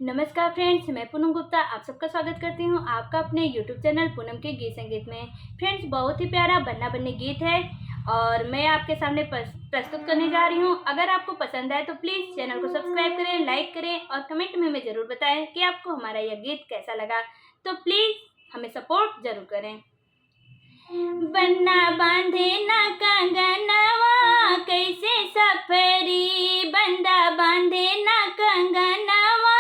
नमस्कार फ्रेंड्स, मैं पूनम गुप्ता आप सबका स्वागत करती हूँ आपका अपने यूट्यूब चैनल पूनम के गीत संगीत में। फ्रेंड्स, बहुत ही प्यारा बन्ना बन्नी गीत है और मैं आपके सामने प्रस्तुत करने जा रही हूँ। अगर आपको पसंद आए तो प्लीज़ चैनल को सब्सक्राइब करें, लाइक करें और कमेंट में हमें ज़रूर बताएं कि आपको हमारा यह गीत कैसा लगा। तो प्लीज़ हमें सपोर्ट ज़रूर करें। बन्ना बांधे ना कंगनवा कैसे सफरी, बंदा बांधे ना कंगनवा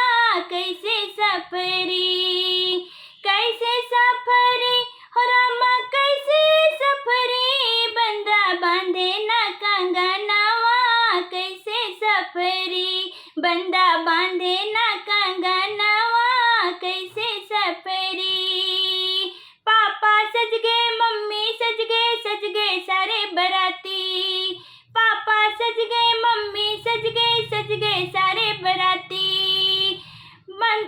कैसे सफरी, कैसे सफरी हो रामा कैसे सफरी, बंदा बांधे ना कंगनवा कैसे सफरी, बंदा बांधे ना कंगनवा कैसे सफरी। पापा सज गए, मम्मी सज गए सारे बराती, पापा सज गए, मम्मी सज गए सारे बराती।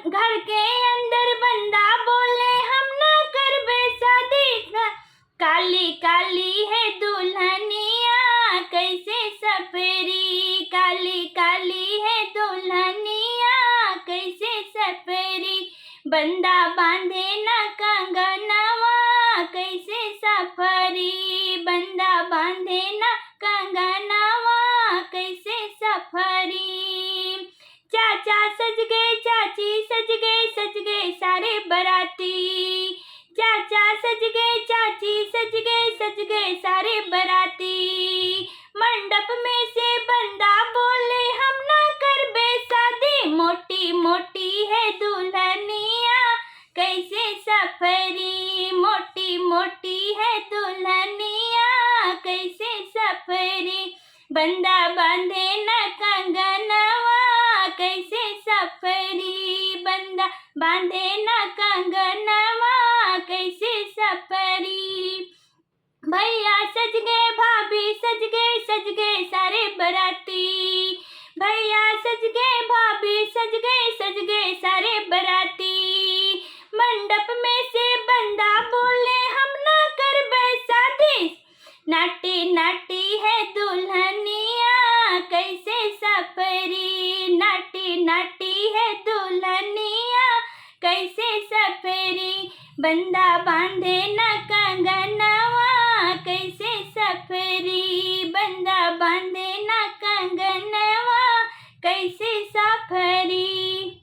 घर के अंदर बंदा बोले हम ना करबे शादी, काली काली है दुल्हनिया कैसे सफरी, काली काली है दुल्हनिया कैसे सफरी, बंदा बांधे ना कंगनवा कैसे सफरी, बंदा बांधे ना कंगनवा कैसे सफरी। चाचा सज गए, चाची सज गए सारे बराती, चाचा सज गए, चाची सज गए सारे बराती। मंडप में से बंदा बोले हम ना करबे शादी, मोटी मोटी है दुल्हनिया कैसे सफरी, मोटी मोटी है दुल्हनिया कैसे सफरी, बंदा बांधे ना कंगनवा कैसे सफरी, बंदा बांधे ना कंगनवा कैसे सफरी। भैया सज गए, भाभी सज गए सारे बराती, भैया सज गए, भाभी सज गए सारे बराती। मंडप में से बंदा बोले हम ना करबे शादी, नाटी नाटी है दुल्हनिया कैसे सफरी, नाटी नाटी है दुल्हनिया कैसे सफरी, बंदा बांधे ना कंगनवा कैसे सफरी, बंदा बांधे ना कंगनवा कैसे सफरी।